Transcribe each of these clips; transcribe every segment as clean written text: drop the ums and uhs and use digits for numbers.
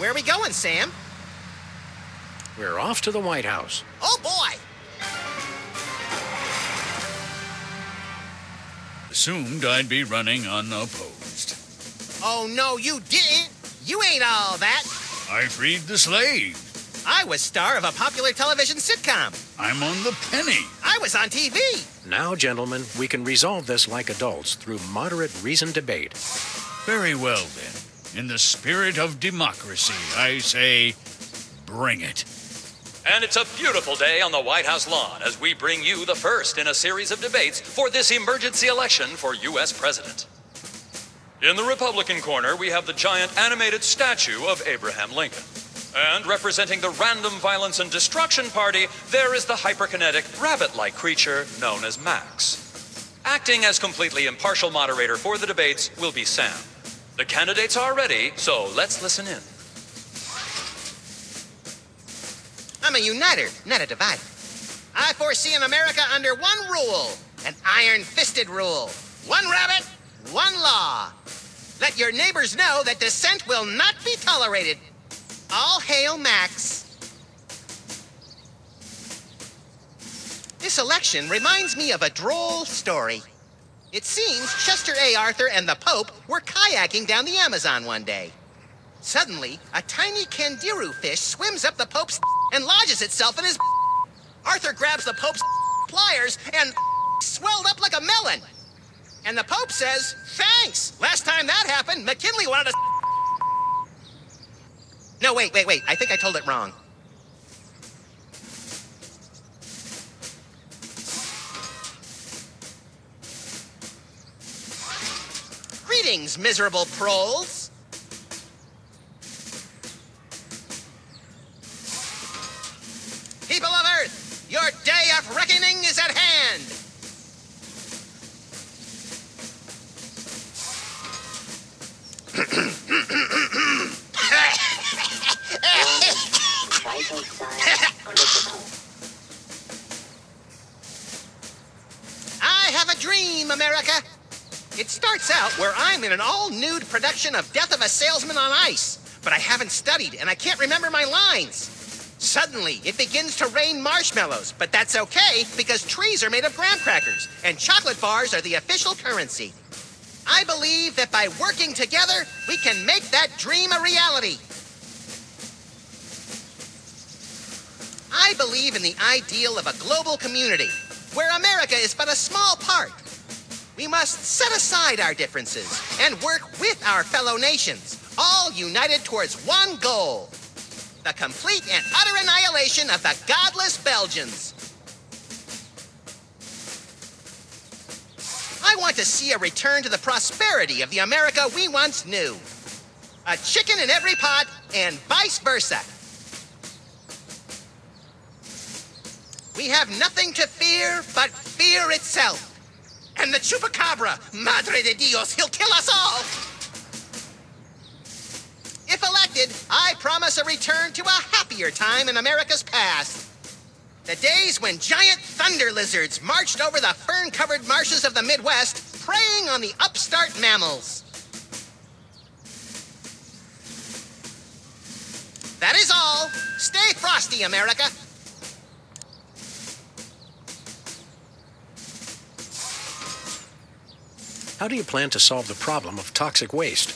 Where are we going, Sam? We're off to the White House. Oh, boy! Assumed I'd be running unopposed. Oh, no, you didn't. You ain't all that. I freed the slave. I was star of a popular television sitcom. I'm on the penny. I was on TV. Now, gentlemen, we can resolve this like adults through moderate reasoned debate. Very well, then. In the spirit of democracy, I say, bring it. And it's a beautiful day on the White House lawn as we bring you the first in a series of debates for this emergency election for U.S. President. In the Republican corner, we have the giant animated statue of Abraham Lincoln. And representing the Random Violence and Destruction Party, there is the hyperkinetic, rabbit-like creature known as Max. Acting as completely impartial moderator for the debates will be Sam. The candidates are ready, so let's listen in. I'm a uniter, not a divider. I foresee an America under one rule, an iron-fisted rule. One rabbit, one law. Let your neighbors know that dissent will not be tolerated. All hail Max. This election reminds me of a droll story. It seems Chester A. Arthur and the Pope were kayaking down the Amazon one day. Suddenly, a tiny kangaroo fish swims up the Pope's and lodges itself in his. Arthur grabs the Pope's pliers and swelled up like a melon. And the Pope says, "Thanks. Last time that happened, McKinley wanted to." No, wait. I think I told it wrong. Greetings, miserable proles. People of Earth, your day of reckoning is at hand. I have a dream, America. It starts out where I'm in an all-nude production of Death of a Salesman on Ice, but I haven't studied and I can't remember my lines. Suddenly, it begins to rain marshmallows, but that's okay because trees are made of graham crackers and chocolate bars are the official currency. I believe that by working together, we can make that dream a reality. I believe in the ideal of a global community, where America is but a small part. We must set aside our differences and work with our fellow nations, all united towards one goal: the complete and utter annihilation of the godless Belgians. I want to see a return to the prosperity of the America we once knew. A chicken in every pot and vice versa. We have nothing to fear but fear itself. And the chupacabra, Madre de Dios, he'll kill us all. If elected, I promise a return to a happier time in America's past. The days when giant thunder lizards marched over the fern-covered marshes of the Midwest, preying on the upstart mammals. That is all. Stay frosty, America. How do you plan to solve the problem of toxic waste?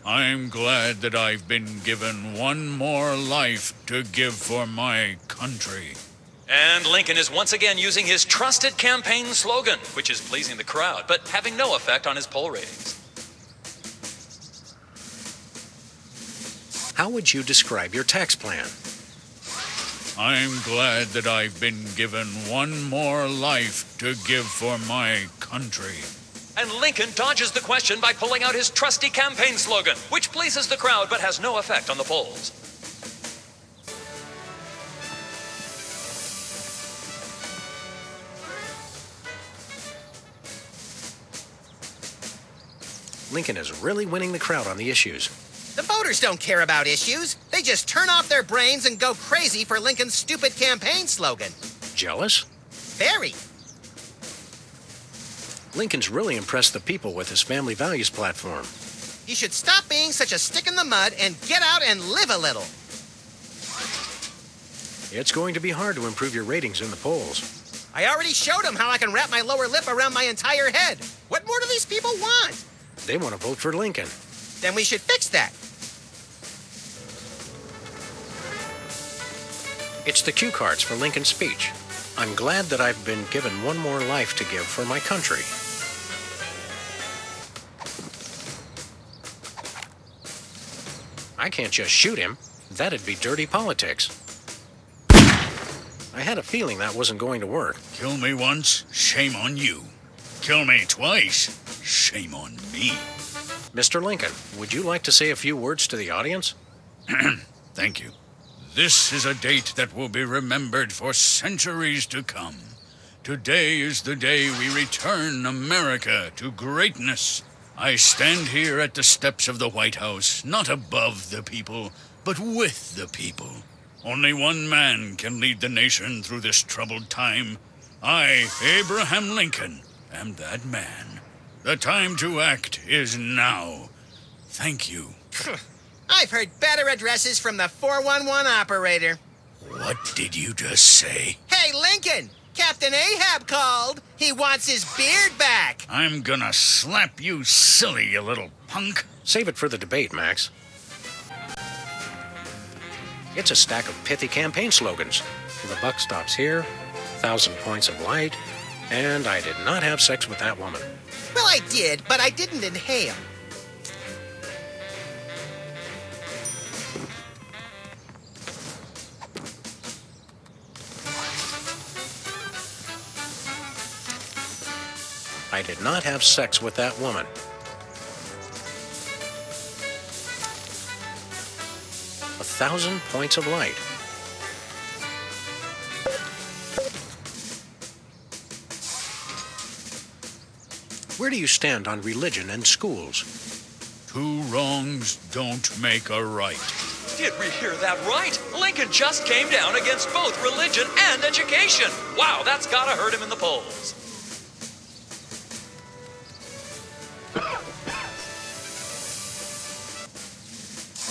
I'm glad that I've been given one more life to give for my country. And Lincoln is once again using his trusted campaign slogan, which is pleasing the crowd, but having no effect on his poll ratings. How would you describe your tax plan? I'm glad that I've been given one more life to give for my country. And Lincoln dodges the question by pulling out his trusty campaign slogan, which pleases the crowd but has no effect on the polls. Lincoln is really winning the crowd on the issues. The voters don't care about issues. They just turn off their brains and go crazy for Lincoln's stupid campaign slogan. Jealous? Very. Lincoln's really impressed the people with his family values platform. You should stop being such a stick in the mud and get out and live a little. It's going to be hard to improve your ratings in the polls. I already showed them how I can wrap my lower lip around my entire head. What more do these people want? They want to vote for Lincoln. Then we should fix that. It's the cue cards for Lincoln's speech. I'm glad that I've been given one more life to give for my country. I can't just shoot him. That'd be dirty politics. I had a feeling that wasn't going to work. Kill me once, shame on you. Kill me twice, shame on me. Mr. Lincoln, would you like to say a few words to the audience? Thank you. This is a date that will be remembered for centuries to come. Today is the day we return America to greatness. I stand here at the steps of the White House, not above the people, but with the people. Only one man can lead the nation through this troubled time. I, Abraham Lincoln, am that man. The time to act is now. Thank you. I've heard better addresses from the 411 operator. What did you just say? Hey, Lincoln! Captain Ahab called. He wants his beard back. I'm gonna slap you silly, you little punk. Save it for the debate, Max. It's a stack of pithy campaign slogans. The buck stops here, 1,000 points of light, and I did not have sex with that woman. Well, I did, but I didn't inhale. I did not have sex with that woman. A 1,000 points of light. Where do you stand on religion and schools? Two wrongs don't make a right. Did we hear that right? Lincoln just came down against both religion and education. Wow, that's gotta hurt him in the polls.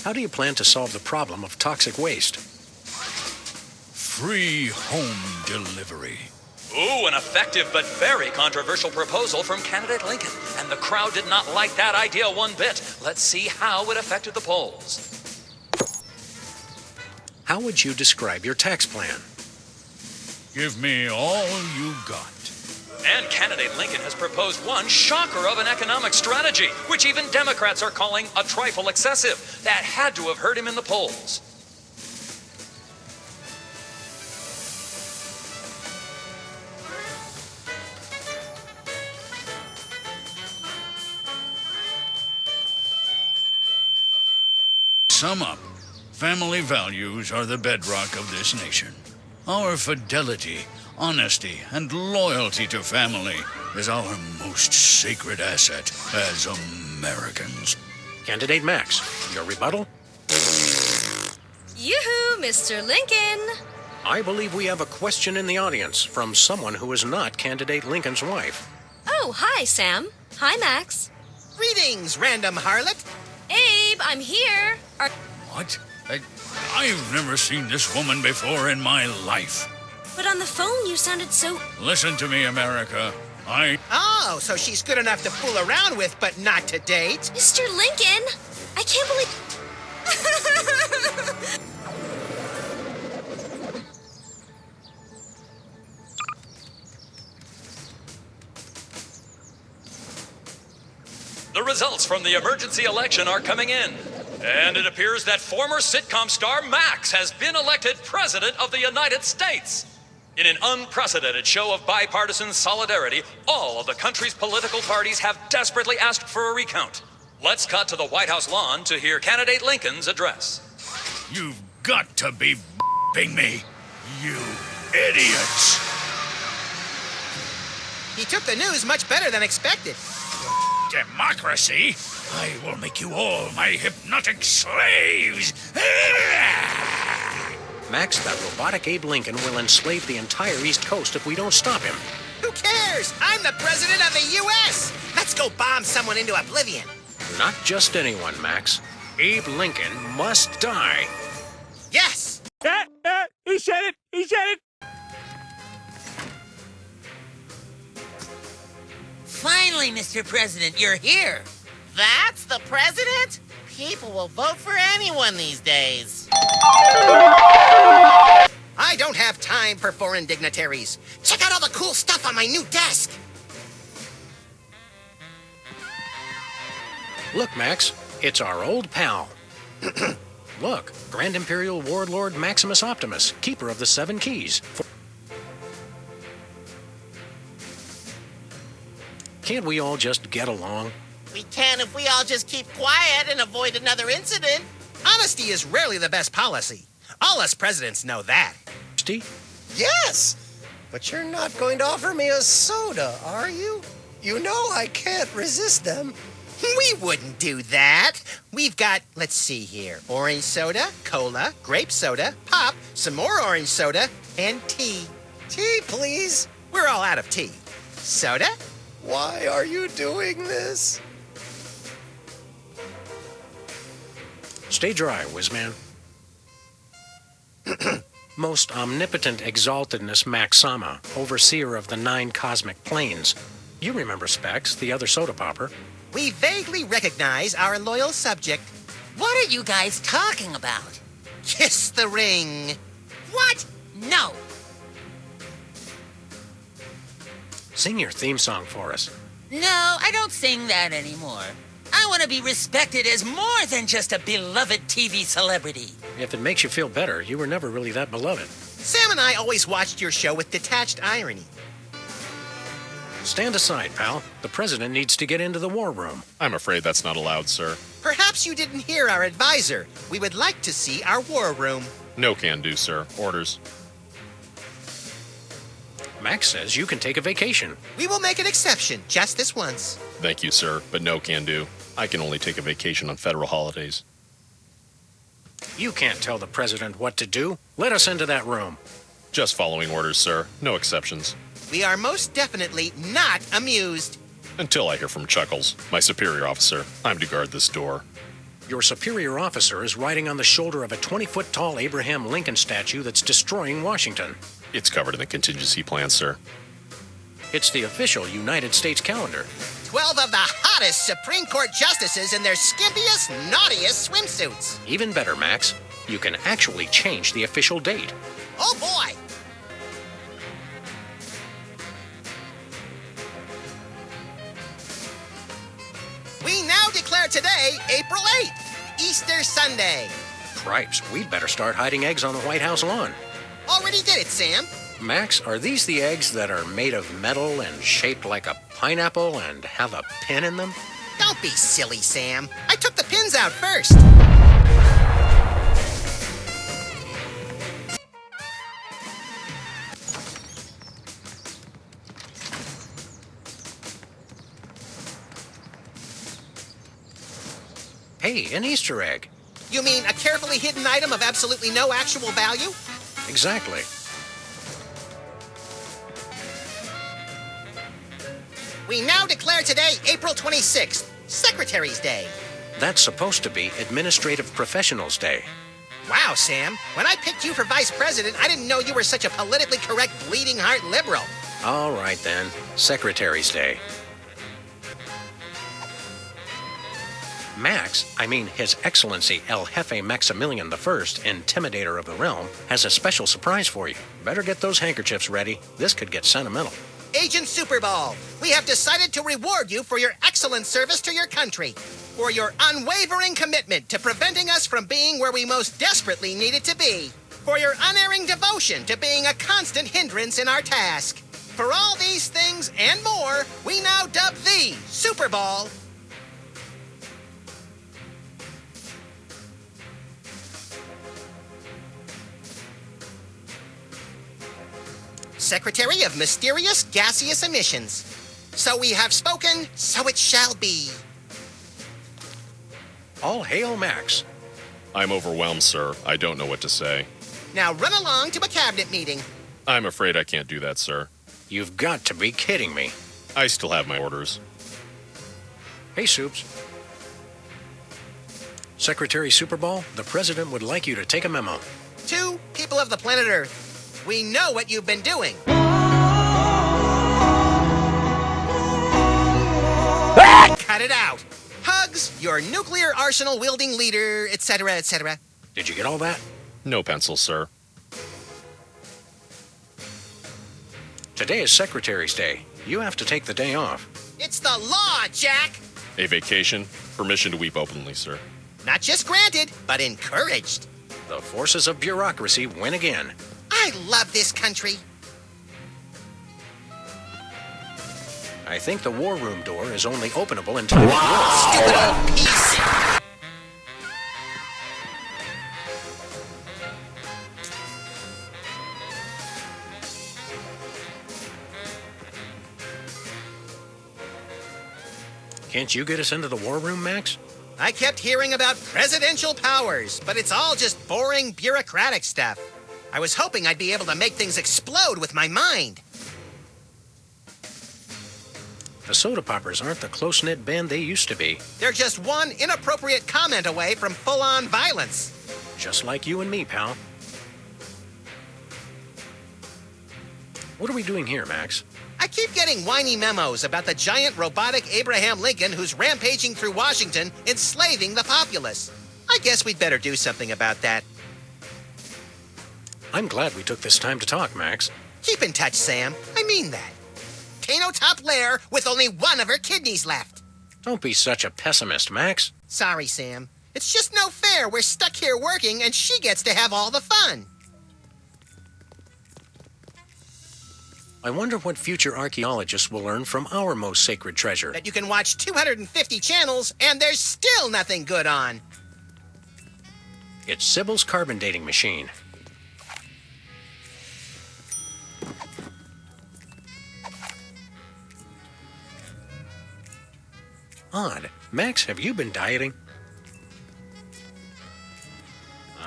How do you plan to solve the problem of toxic waste? Free home delivery. Ooh, an effective but very controversial proposal from candidate Lincoln. And the crowd did not like that idea one bit. Let's see how it affected the polls. How would you describe your tax plan? Give me all you got. And candidate Lincoln has proposed one shocker of an economic strategy, which even Democrats are calling a trifle excessive. That had to have hurt him in the polls. Sum up, family values are the bedrock of this nation. Our fidelity, honesty, and loyalty to family is our most sacred asset as Americans. Candidate Max, your rebuttal? Yoo-hoo, Mr. Lincoln! I believe we have a question in the audience from someone who is not Candidate Lincoln's wife. Oh, hi, Sam. Hi, Max. Greetings, random harlot. Abe, I'm here. What? I've never seen this woman before in my life. But on the phone, you sounded so... Listen to me, America. Oh, so she's good enough to fool around with, but not to date? Mr. Lincoln! I can't believe... The results from the emergency election are coming in. And it appears that former sitcom star Max has been elected President of the United States. In an unprecedented show of bipartisan solidarity, all of the country's political parties have desperately asked for a recount. Let's cut to the White House lawn to hear candidate Lincoln's address. You've got to be b***ing me, you idiots! He took the news much better than expected. Democracy? I will make you all my hypnotic slaves! Max, that robotic Abe Lincoln will enslave the entire East Coast if we don't stop him. Who cares? I'm the president of the U.S. Let's go bomb someone into oblivion. Not just anyone, Max. Abe Lincoln must die. Yes! He said it! He said it! Finally, Mr. President, you're here. That's the president? People will vote for anyone these days. I don't have time for foreign dignitaries. Check out all the cool stuff on my new desk. Look, Max, it's our old pal. Look, Grand Imperial Warlord Maximus Optimus, keeper of the 7 keys. Can't we all just get along? We can if we all just keep quiet and avoid another incident. Honesty is rarely the best policy. All us presidents know that. Steve? Yes, but you're not going to offer me a soda, are you? You know I can't resist them. We wouldn't do that. We've got, let's see here, orange soda, cola, grape soda, pop, some more orange soda, and tea. Tea, please. We're all out of tea. Soda? Why are you doing this? Stay dry, Whizman. Most omnipotent exaltedness Max Sama, overseer of the 9 cosmic planes. You remember Specs, the other soda popper. We vaguely recognize our loyal subject. What are you guys talking about? Kiss the ring. What? No. Sing your theme song for us. No, I don't sing that anymore. I want to be respected as more than just a beloved TV celebrity. If it makes you feel better, you were never really that beloved. Sam and I always watched your show with detached irony. Stand aside, pal. The president needs to get into the war room. I'm afraid that's not allowed, sir. Perhaps you didn't hear our advisor. We would like to see our war room. No can do, sir. Orders. Max says you can take a vacation. We will make an exception, just this once. Thank you, sir, but no can do. I can only take a vacation on federal holidays. You can't tell the president what to do. Let us into that room. Just following orders, sir. No exceptions. We are most definitely not amused. Until I hear from Chuckles, my superior officer. I'm to guard this door. Your superior officer is riding on the shoulder of a 20-foot-tall Abraham Lincoln statue that's destroying Washington. It's covered in the contingency plan, sir. It's the official United States calendar. 12 of the hottest Supreme Court justices in their skimpiest, naughtiest swimsuits. Even better, Max. You can actually change the official date. Oh, boy. We now declare today April 8th, Easter Sunday. Cripes, we'd better start hiding eggs on the White House lawn. Already did it, Sam. Max, are these the eggs that are made of metal and shaped like a pineapple and have a pin in them? Don't be silly, Sam. I took the pins out first. Hey, an Easter egg. You mean a carefully hidden item of absolutely no actual value? Exactly. We now declare today April 26th, Secretary's Day. That's supposed to be Administrative Professionals Day. Wow, Sam. When I picked you for vice president, I didn't know you were such a politically correct bleeding heart liberal. All right, then. Secretary's Day. Max, I mean His Excellency El Jefe Maximilian I, Intimidator of the Realm, has a special surprise for you. Better get those handkerchiefs ready. This could get sentimental. Agent Superball, we have decided to reward you for your excellent service to your country, for your unwavering commitment to preventing us from being where we most desperately needed to be, for your unerring devotion to being a constant hindrance in our task. For all these things and more, we now dub thee Superball. Secretary of Mysterious Gaseous Emissions. So we have spoken, so it shall be. All hail, Max. I'm overwhelmed, sir. I don't know what to say. Now run along to a cabinet meeting. I'm afraid I can't do that, sir. You've got to be kidding me. I still have my orders. Hey, Soups. Secretary Superball, the president would like you to take a memo. To people of the planet Earth, we know what you've been doing. Cut it out. Hugs, your nuclear arsenal wielding leader, etc., etc. Did you get all that? No pencil, sir. Today is Secretary's Day. You have to take the day off. It's the law, Jack. A vacation? Permission to weep openly, sir. Not just granted, but encouraged. The forces of bureaucracy win again. I love this country. I think the war room door is only openable in time. Stupid old piece. Can't you get us into the war room, Max? I kept hearing about presidential powers, but it's all just boring bureaucratic stuff. I was hoping I'd be able to make things explode with my mind. The soda poppers aren't the close-knit band they used to be. They're just one inappropriate comment away from full-on violence. Just like you and me, pal. What are we doing here, Max? I keep getting whiny memos about the giant robotic Abraham Lincoln who's rampaging through Washington, enslaving the populace. I guess we'd better do something about that. I'm glad we took this time to talk, Max. Keep in touch, Sam. I mean that. Kano Top Lair with only one of her kidneys left. Don't be such a pessimist, Max. Sorry, Sam. It's just no fair. We're stuck here working and she gets to have all the fun. I wonder what future archaeologists will learn from our most sacred treasure. That you can watch 250 channels and there's still nothing good on. It's Sybil's carbon dating machine. Odd. Max, have you been dieting?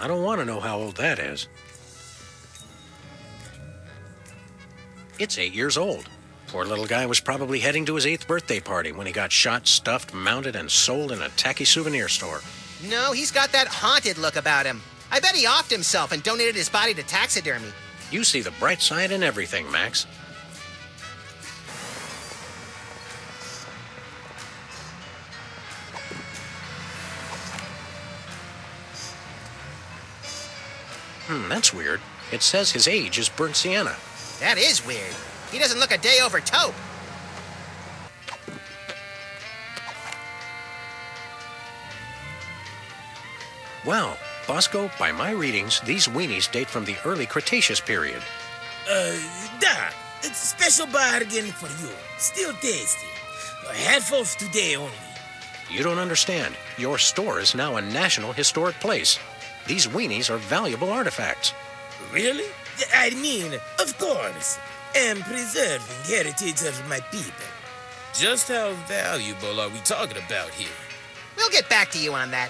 I don't want to know how old that is. It's 8 years old. Poor little guy was probably heading to his 8th birthday party when he got shot, stuffed, mounted, and sold in a tacky souvenir store. No, he's got that haunted look about him. I bet he offed himself and donated his body to taxidermy. You see the bright side in everything, Max. That's weird. It says his age is burnt sienna. That is weird. He doesn't look a day over taupe. Wow, Bosco, by my readings, these weenies date from the early Cretaceous period. Doc, it's a special bargain for you. Still tasty. A handful today only. You don't understand. Your store is now a National Historic Place. These weenies are valuable artifacts. Really? I mean, of course. I'm preserving heritage of my people. Just how valuable are we talking about here? We'll get back to you on that.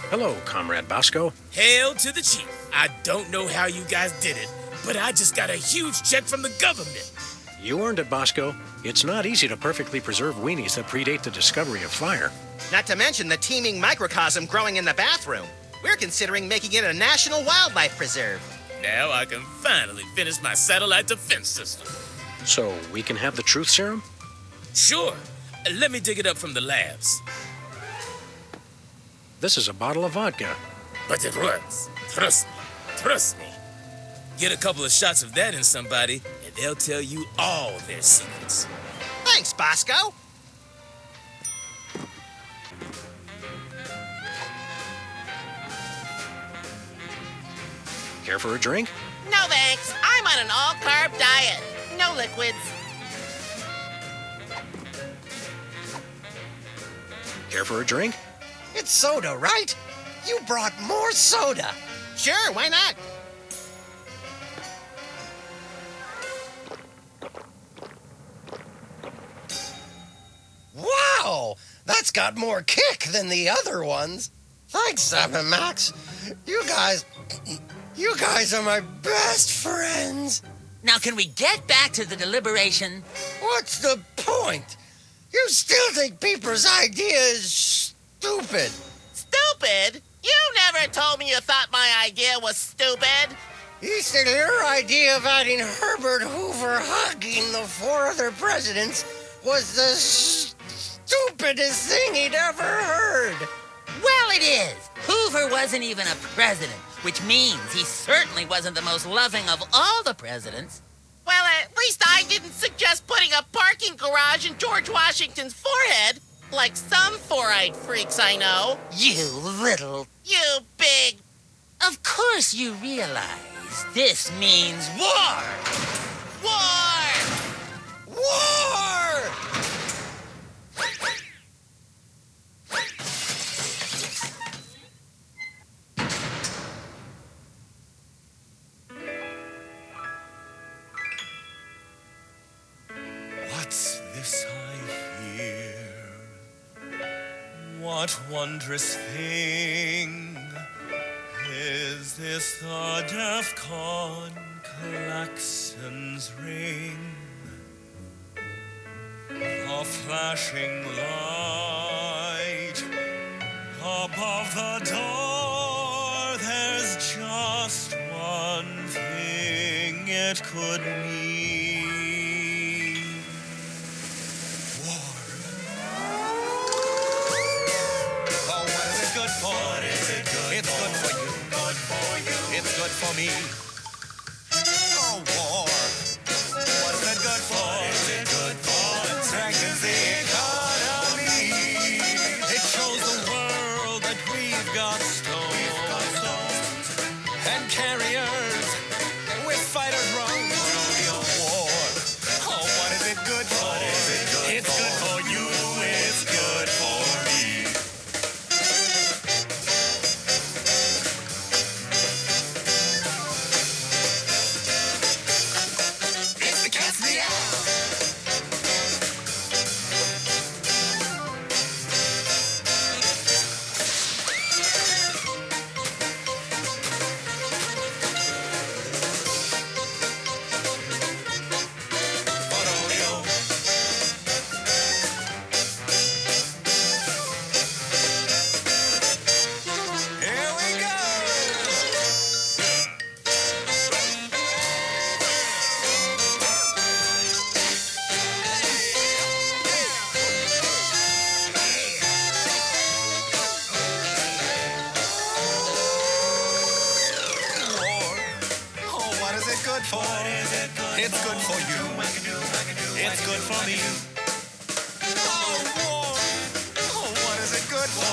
Hello, Comrade Bosco. Hail to the chief. I don't know how you guys did it, but I just got a huge check from the government. You earned it, Bosco. It's not easy to perfectly preserve weenies that predate the discovery of fire. Not to mention the teeming microcosm growing in the bathroom. We're considering making it a national wildlife preserve. Now I can finally finish my satellite defense system. So we can have the truth serum? Sure. Let me dig it up from the labs. This is a bottle of vodka. But it works. Trust me. Trust me. Get a couple of shots of that in somebody, and they'll tell you all their secrets. Thanks, Bosco. Care for a drink? No thanks. I'm on an all-carb diet. No liquids. Care for a drink? It's soda, right? You brought more soda. Sure, why not? Wow! That's got more kick than the other ones. Thanks, Sam and Max. You guys are my best friends. Now, can we get back to the deliberation? What's the point? You still think Peeper's idea is stupid. Stupid? You never told me you thought my idea was stupid. You said your idea of adding Herbert Hoover hugging the 4 other presidents was the stupidest thing he'd ever heard. Well, it is. Hoover wasn't even a president, which means he certainly wasn't the most loving of all the presidents. Well, at least I didn't suggest putting a parking garage in George Washington's forehead, like some four-eyed freaks I know. You little... You big... Of course you realize this means war! War! War! What's this I hear? What wondrous thing is this? The DEFCON klaxons ring, a flashing light above the door. There's just one thing it could mean. War. Oh, what is it good for? What is it good It's for? Good for you. Good for you. It's good for me. Oh, war. What is it good for? What is it good for? It strengthens the economy. It shows the world that we've got stones and carriers with fighters round the rodeo war. Oh, what is it good for? What is it good It's for? Good for you. It's good for me. It's the cat's meow. Rodeo. Here we go. War. Oh, what is it good for? What is it good It's good for you. It's good for me. Oh, war. Oh, what is it good for?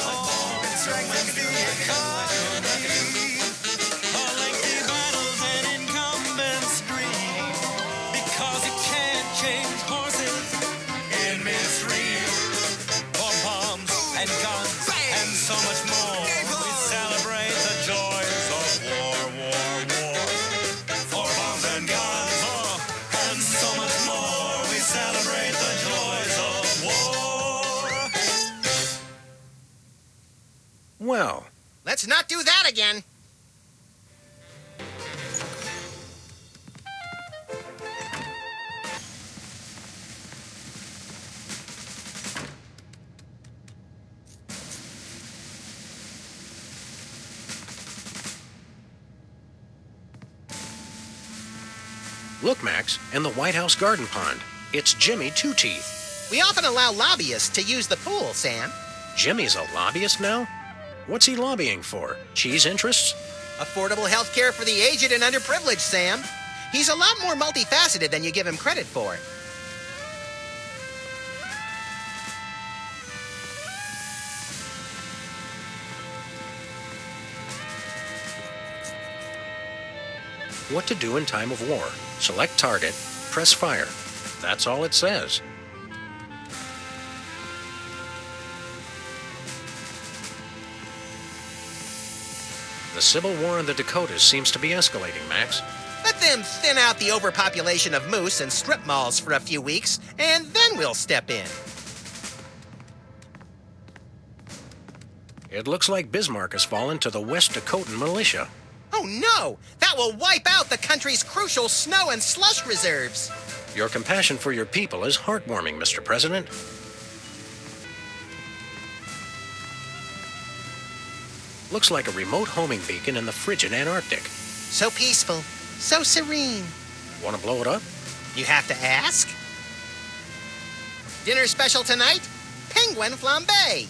Oh, it strengthens the economy. A lengthy battles and incumbents dream, because you can't change horses in midstream. For bombs and guns and so much more, we celebrate the joys of war, war, war. For bombs and guns and so much more, we celebrate the joys of war. Well, Let's not do that again. look, Max, in the White House garden pond. It's Jimmy Two Teeth. We often allow lobbyists to use the pool, Sam. Jimmy's a lobbyist now? What's he lobbying for? Cheese interests? Affordable health care for the aged and underprivileged, Sam. He's a lot more multifaceted than you give him credit for. What to do in time of war. Select target, press fire. That's all it says. The Civil War in the Dakotas seems to be escalating, Max. Let them thin out the overpopulation of moose and strip malls for a few weeks, and then we'll step in. It looks like Bismarck has fallen to the West Dakotan militia. Oh no! That will wipe out the country's crucial snow and slush reserves. Your compassion for your people is heartwarming, Mr. President. Looks like a remote homing beacon in the frigid Antarctic. So peaceful, so serene. Want to blow it up? You have to ask? Dinner special tonight? Penguin flambe.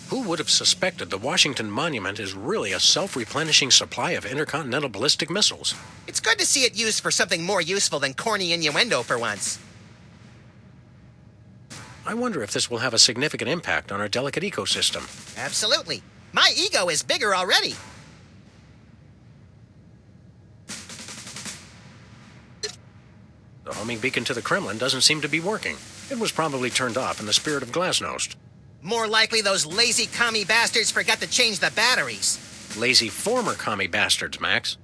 Who would have suspected the Washington Monument is really a self-replenishing supply of intercontinental ballistic missiles? It's good to see it used for something more useful than corny innuendo for once. I wonder if this will have a significant impact on our delicate ecosystem. Absolutely. My ego is bigger already. The homing beacon to the Kremlin doesn't seem to be working. It was probably turned off in the spirit of Glasnost. More likely those lazy commie bastards forgot to change the batteries. Lazy former commie bastards, Max.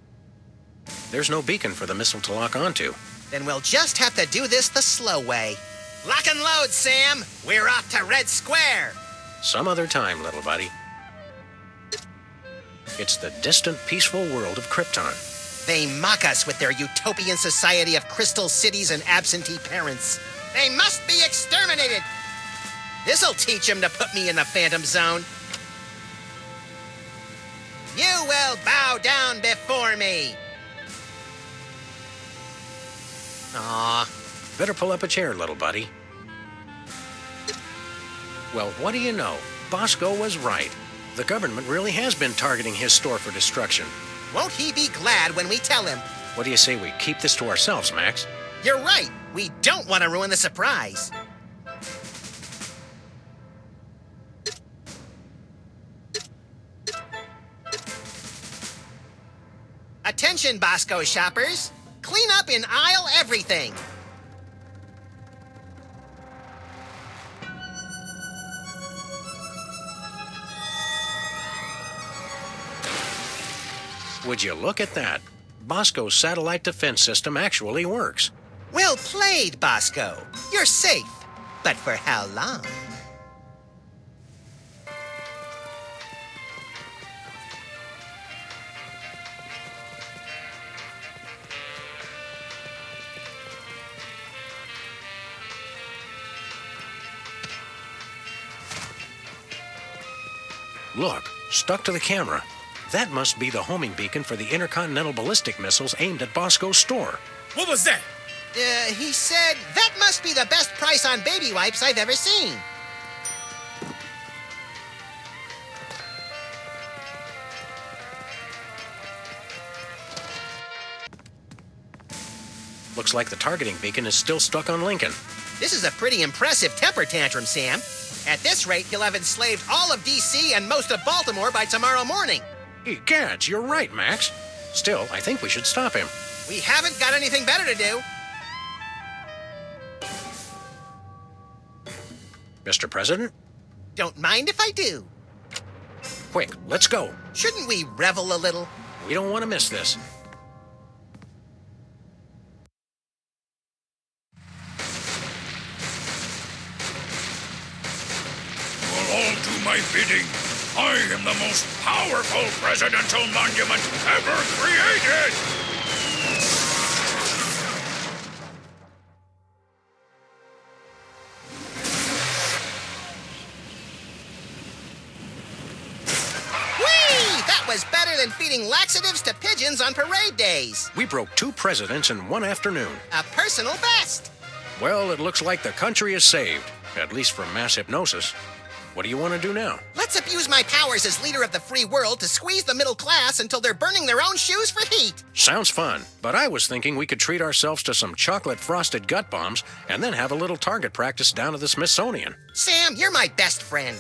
There's no beacon for the missile to lock onto. Then we'll just have to do this the slow way. Lock and load, Sam! We're off to Red Square! Some other time, little buddy. It's the distant, peaceful world of Krypton. They mock us with their utopian society of crystal cities and absentee parents. They must be exterminated! This'll teach them to put me in the Phantom Zone. You will bow down before me! Aw. Better pull up a chair, little buddy. Well, what do you know? Bosco was right. The government really has been targeting his store for destruction. Won't he be glad when we tell him? What do you say we keep this to ourselves, Max? You're right. We don't want to ruin the surprise. Attention, Bosco shoppers. Clean up in aisle everything. Would you look at that? Bosco's satellite defense system actually works. Well played, Bosco. You're safe. But for how long? Look, stuck to the camera. That must be the homing beacon for the intercontinental ballistic missiles aimed at Bosco's store. What was that? He said, that must be the best price on baby wipes I've ever seen. Looks like the targeting beacon is still stuck on Lincoln. This is a pretty impressive temper tantrum, Sam. At this rate, you'll have enslaved all of D.C. and most of Baltimore by tomorrow morning. Egads, you're right, Max. Still, I think we should stop him. We haven't got anything better to do. Mr. President? Don't mind if I do. Quick, let's go. Shouldn't we revel a little? We don't want to miss this. You'll all do my bidding. I am the most powerful presidential monument ever created! Whee! That was better than feeding laxatives to pigeons on parade days. We broke 2 presidents in one afternoon. A personal best. Well, it looks like the country is saved, at least from mass hypnosis. What do you want to do now? Let's abuse my powers as leader of the free world to squeeze the middle class until they're burning their own shoes for heat. Sounds fun, but I was thinking we could treat ourselves to some chocolate-frosted gut bombs and then have a little target practice down at the Smithsonian. Sam, you're my best friend.